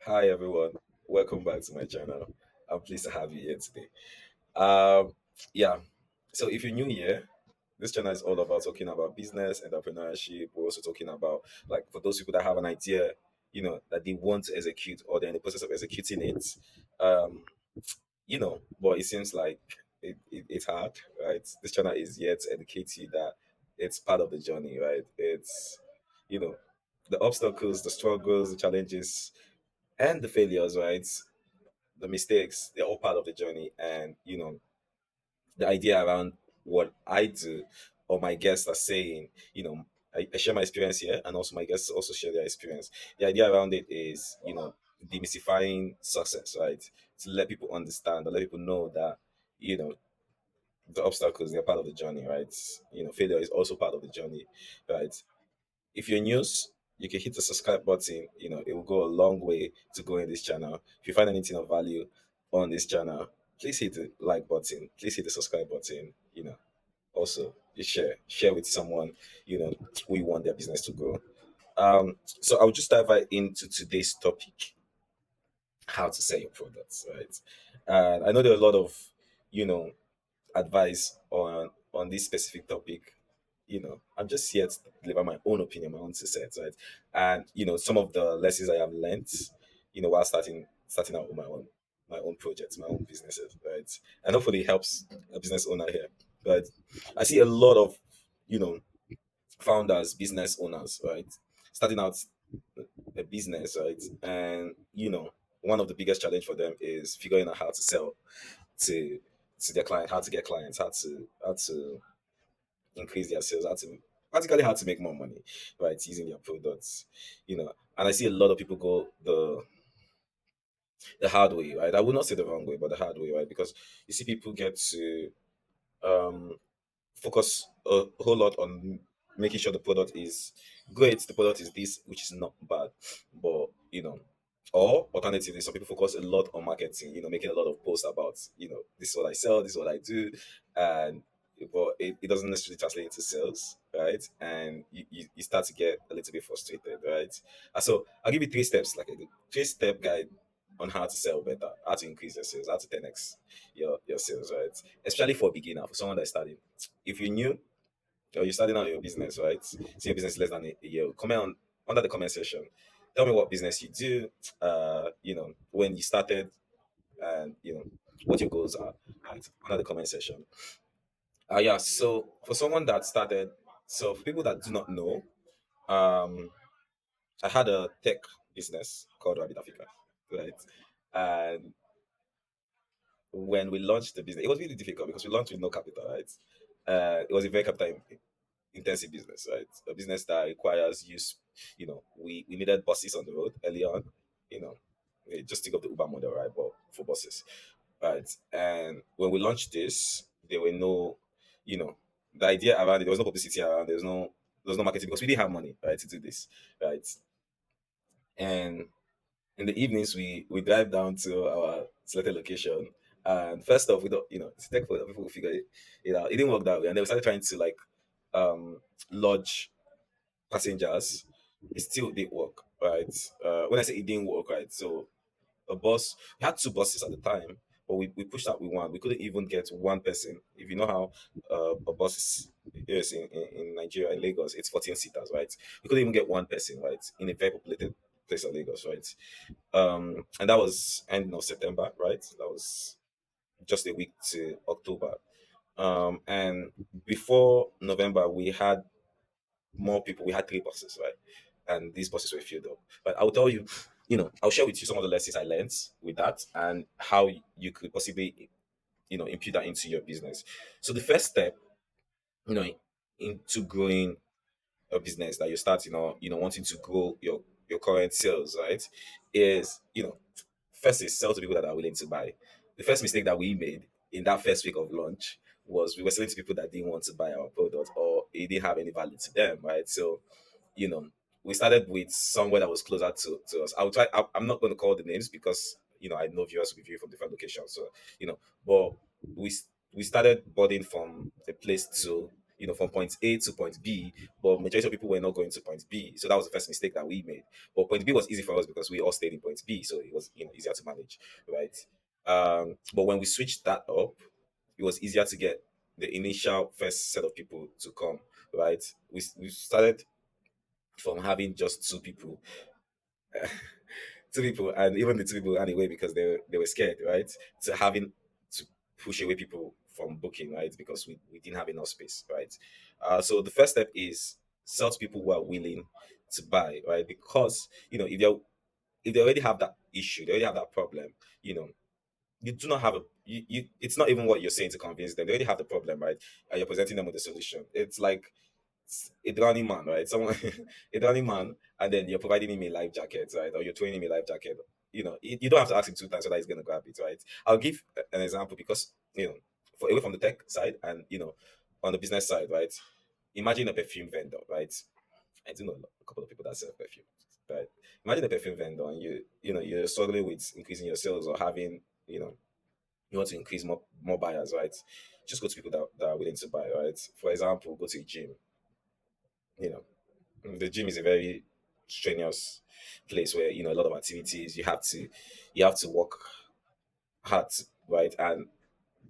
Hi everyone, welcome back to my channel. I'm pleased to have you here today. Um, yeah, so if you're new here, this channel is all about talking about business, entrepreneurship. We're also talking about like for those people that have an idea, that they want to execute or they're in the process of executing it. Um, but it seems like it's hard, right? This channel is here to educate you that it's part of the journey, right? It's you know the obstacles, the struggles, the challenges and the failures, right? The mistakes, they're all part of the journey. And, the idea around what I do or my guests are saying, I share my experience here and also my guests also share their experience. The idea around it is, demystifying success, right? To let people understand, to let people know that, you know, the obstacles, they're part of the journey, right? Failure is also part of the journey, right? If you're new, you can hit the subscribe button. It will go a long way to go in this channel. If you find anything of value on this channel, please hit the like button. Please hit the subscribe button. Also you share with someone who you want their business to grow. So I'll just dive right into today's topic: how to sell your products. Right, and I know there are a lot of you know advice on this specific topic. I'm just here to deliver my own opinion, my own two cents, right? And some of the lessons I have learned, while starting out with my own projects, my own businesses, right? And hopefully it helps a business owner here. But I see a lot of you know founders, business owners, right? Starting out a business, right? And one of the biggest challenge for them is figuring out how to sell to their client, how to get clients, how to increase their sales, how to practically how to make more money, right, using their products. And I see a lot of people go the hard way, right? I would not say the wrong way, but the hard way, right? Because you see people get to um focus a whole lot on making sure the product is great, the product is this, which is not bad. But or alternatively, some people focus a lot on marketing, making a lot of posts about, this is what I sell, this is what I do, and but it doesn't necessarily translate into sales, right? And you start to get a little bit frustrated, right? And so I'll give you three steps, like a three-step guide on how to sell better, how to increase your sales, how to 10x your sales, right? Especially for a beginner, for someone that's starting. If you're new or you're starting out your business, right? See your business less than a year. Comment on under the comment section. Tell me what business you do, when you started and what your goals are, right? Under the comment section. Yeah, so for someone that started, so for people that do not know, um I had a tech business called Rabbit Africa, right? And when we launched the business, it was really difficult because we launched with no capital, right? It was a very capital intensive business, right? A business that requires use. We needed buses on the road early on. Just think of the Uber model, right? But for buses, right? And when we launched this, there were no, you know, the idea around it. There was no publicity around. There was no marketing because we didn't have money, right, to do this, right? And in the evenings, we drive down to our selected location. And first off, we don't, it's tech for people will figure it out. It didn't work that way, and then we started trying to like um lodge passengers. It still didn't work, right? When I say it didn't work, right? So a bus, we had two buses at the time, but we pushed out with one. We couldn't even get one person. If you know how a bus is in Nigeria, in Lagos, it's 14 seaters, right? We couldn't even get one person, right, in a very populated place of Lagos, right? And that was end of September, right? That was just a week to October. And before November, we had more people. We had three buses, right? And these buses were filled up. But I'll tell you, I'll share with you some of the lessons I learned with that and how you could possibly, impute that into your business. So the first step, you know, into growing a business that you're starting or, wanting to grow your current sales, right? Is, first is sell to people that are willing to buy. The first mistake that we made in that first week of launch was we were selling to people that didn't want to buy our product or it didn't have any value to them, right? So you know, we started with somewhere that was closer to us. I'm not going to call the names because I know viewers will be viewing from different locations. So but we started boarding from a place to from point A to point B, but majority of people were not going to point B. So that was the first mistake that we made. But point B was easy for us because we all stayed in point B, so it was easier to manage, right? But when we switched that up, it was easier to get the initial first set of people to come, right? We started from having just two people, two people, and even the two people ran away because they were scared, right? To having to push away people from booking, right? Because we didn't have enough space, right? So the first step is sell to people who are willing to buy, right? Because if they already have that issue, they already have that problem, you know, you do not have it's not even what you're saying to convince them. They already have the problem, right? And you're presenting them with a solution. It's like a drowning man, right? Someone a drowning man, and then you're providing him a life jacket, right? Or you're throwing him a life jacket. You don't have to ask him two times whether he's gonna grab it, right? I'll give an example because for away from the tech side and on the business side, right? Imagine a perfume vendor, right? I do know a couple of people that sell perfume, right? Imagine a perfume vendor and you're struggling with increasing your sales or having you know you want to increase more buyers, right? Just go to people that are willing to buy, right? For example, go to a gym. You know, the gym is a very strenuous place where a lot of activities. You have to work hard, right? And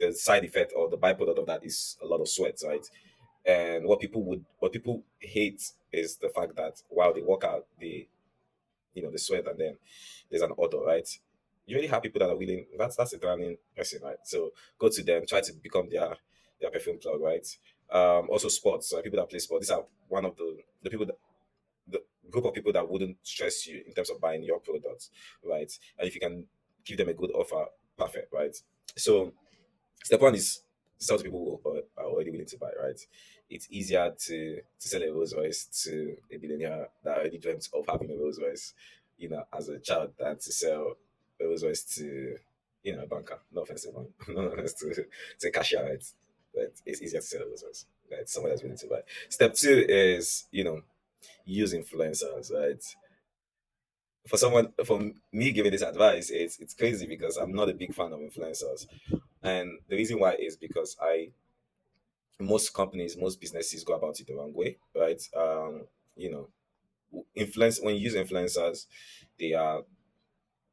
the side effect or the byproduct of that is a lot of sweat, right? And what people hate is the fact that while they work out, they sweat, and then there's an odor, right? You already have people that are willing. That's a drowning person, right? So go to them, try to become their perfume plug, right? Also sports, people that play sports. These are one of the people that the group of people that wouldn't stress you in terms of buying your products, right? And if you can give them a good offer, perfect, right? So step one is sell to people who are already willing to buy, right? It's easier to sell a Rolls Royce to a billionaire that already dreamt of having a Rolls Royce, as a child, than to sell a Rolls Royce to, a banker. No offense to a bank, no offense to a cashier, right? But it's easier to sell a Rolls Royce, right? Someone that's willing to buy. Step two is, use influencers, right? For me giving this advice, it's crazy because I'm not a big fan of influencers, and the reason why is because most companies, most businesses go about it the wrong way, right? You know, influence when you use influencers, they are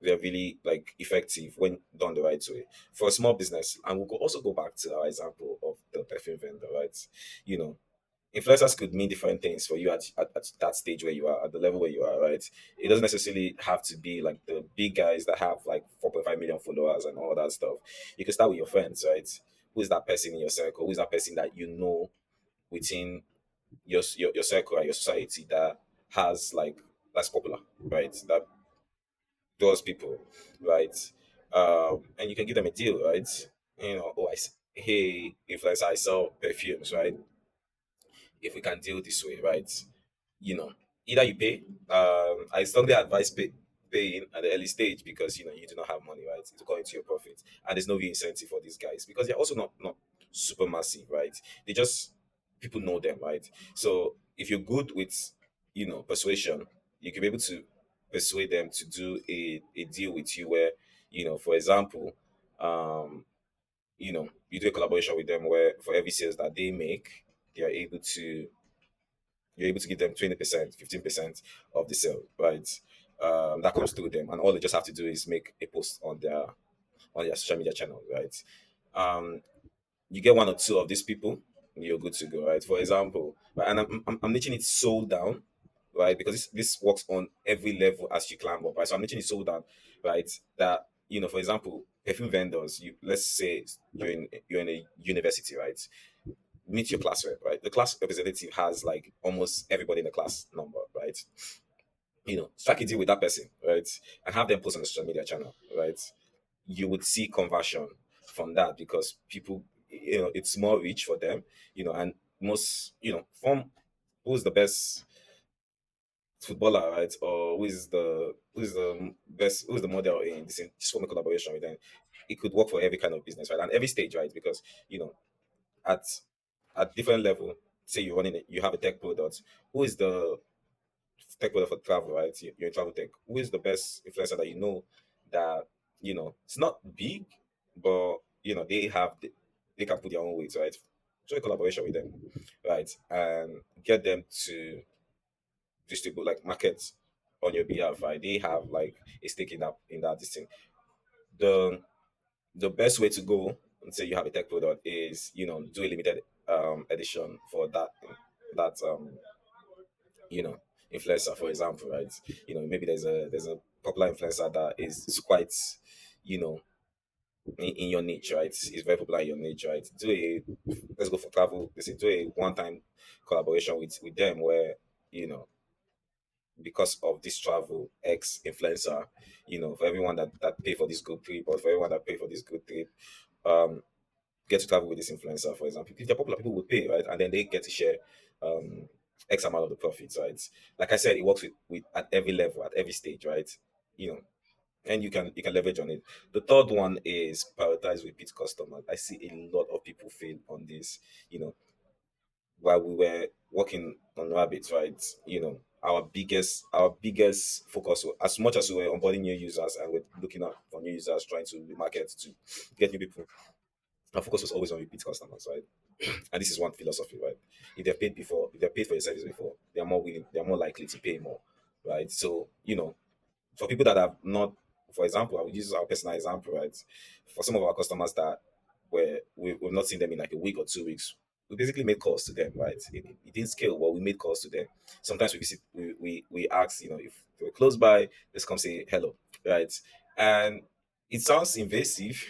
they're really like effective when done the right way for a small business. And also go back to our example of the perfume vendor, right? You know, influencers could mean different things for you at that stage where you are, at the level where you are, right? It doesn't necessarily have to be like the big guys that have like 4.5 million followers and all that stuff. You can start with your friends, right? Who is that person in your circle? Who is that person that within your circle, right, your society, that has like that's popular, right? That those people, right? And you can give them a deal, right? Hey, influencer, I sell perfumes, right? If we can deal this way, right? you know, Either you pay. I strongly advise paying at the early stage because you do not have money, right? It's going to your profit, and there's no real incentive for these guys because they're also not super massive, right? They just people know them, right? So if you're good with persuasion, you can be able to persuade them to do a deal with you where for example, you do a collaboration with them where for every sales that they make, they are able to you're able to give them 20%, 15% of the sale, right? That comes through them, and all they just have to do is make a post on their social media channel, right? Um, you get one or two of these people, you're good to go, right? For example, right, and I'm niching it sold down, right? Because this works on every level as you climb up, right? So I'm niching it sold down, right? That for example, perfume vendors. Let's say you're in a university, right? Meet your class rep, right? The class representative has like almost everybody in the class number, right? Strike a deal with that person, right? And have them post on the social media channel, right? You would see conversion from that because people, it's more reach for them, and most, from who's the best footballer, right? Or who's the best, who's the model in this, just form a collaboration with them. It could work for every kind of business, right? And every stage, right? Because, at different level, say you have a tech product. Who is the tech product for travel, right? You're in travel tech. Who is the best influencer that that it's not big, but they can put their own weight, right? join collaboration with them, right, and get them to distribute, like market on your behalf, right? They have like a stake in that this thing. The the best way to go until you have a tech product is, do a limited edition for that you know influencer, for example, right? Maybe there's a popular influencer that is quite, you know in your niche, right? It's very popular in your niche, right? Do a Let's go for travel. Let's say do a one time collaboration with them where, you know because of this travel X influencer, for everyone that pay for this good trip, or for everyone that pay for this good trip, um get to travel with this influencer, for example. If they're popular, people will pay, right? And then they get to share um X amount of the profits, right? Like I said, it works with at every level, at every stage, right? You know, and you can leverage on it. The third one is prioritize repeat customers. I see a lot of people fail on this. You know, while we were working on Rabbit, right? Our biggest focus, as much as we were onboarding new users and we're looking out for new users, trying to market to get new people, our focus was always on repeat customers, right? And this is one philosophy, right? If they've paid for your service before, they're more likely to pay more, right? So, for people that have not, for example, I will use our personal example, right? For some of our customers that we've not seen them in like a week or 2 weeks, we basically made calls to them, right? It didn't scale, but we made calls to them. Sometimes we visit, we ask, if they're close by, let's come say hello, right? And it sounds invasive.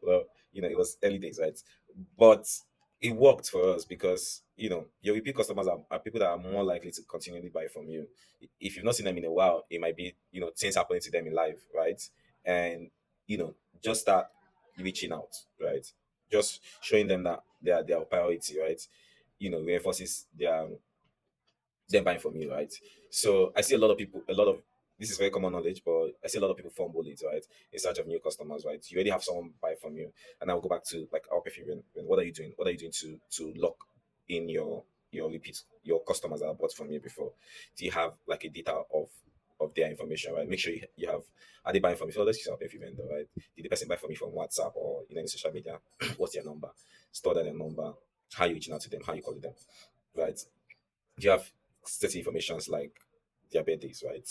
Well, it was early days, right? But it worked for us because, your repeat customers are people that are more likely to continually buy from you. If you've not seen them in a while, it might be, things happening to them in life, right? And, just start reaching out, right? Just showing them that they are a priority, right? Reinforces their them buying from you, right? So I see a lot of this is very common knowledge, but I see a lot of people fumble it, right? In search of new customers, right? You already have someone buy from you, and I'll go back to like our perfume. What are you doing? What are you doing to lock in your customers that have bought from you before? Do you have like a data of their information, right? Make sure you have, are they buying from you? So let's use our perfume vendor, right? Did the person buy from you from WhatsApp or any social media? What's their number? Store their number. How you reaching out to them? How you calling them? Right? You have certain informations like their birthdays, right?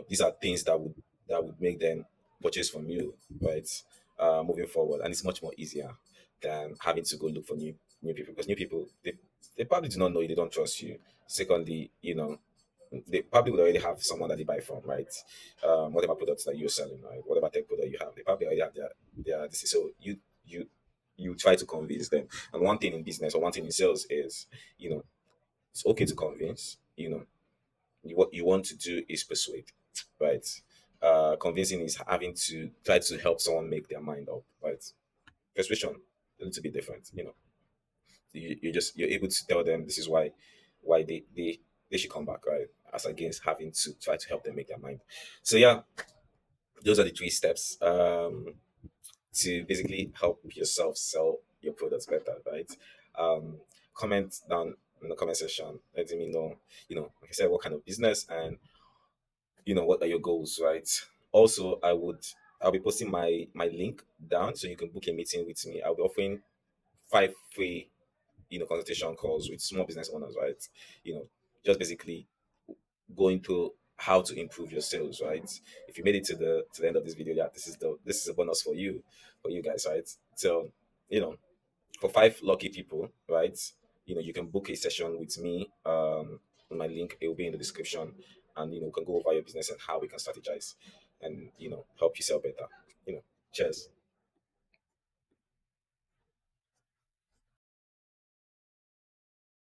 These are things that would make them purchase from you, right? Moving forward, and it's much more easier than having to go look for new people, because new people, they probably do not know you, they don't trust you. Secondly, they probably would already have someone that they buy from, right? Whatever products that you're selling, right? Whatever tech product you have, they probably already have their this. So you you try to convince them. And one thing in business or one thing in sales is, you know it's okay to convince. What you want to do is persuade, right? Convincing is having to try to help someone make their mind up, right? Persuasion a little bit different. You're able to tell them this is why they should come back, right? As against having to try to help them make their mind. So yeah, those are the three steps to basically help yourself sell your products better, right? Um, Comment down in the comment section, letting me know, like I said, what kind of business, and what are your goals, right? Also, I'll be posting my link down so you can book a meeting with me. I'll be offering 5 free, consultation calls with small business owners, right? You know, just basically going through how to improve your sales, right? If you made it to the end of this video, yeah, this is a bonus for you guys, right? So, you know, for 5 lucky people, right? You can book a session with me. My link, it will be in the description, and we can go over your business and how we can strategize and help you sell better. You know, cheers.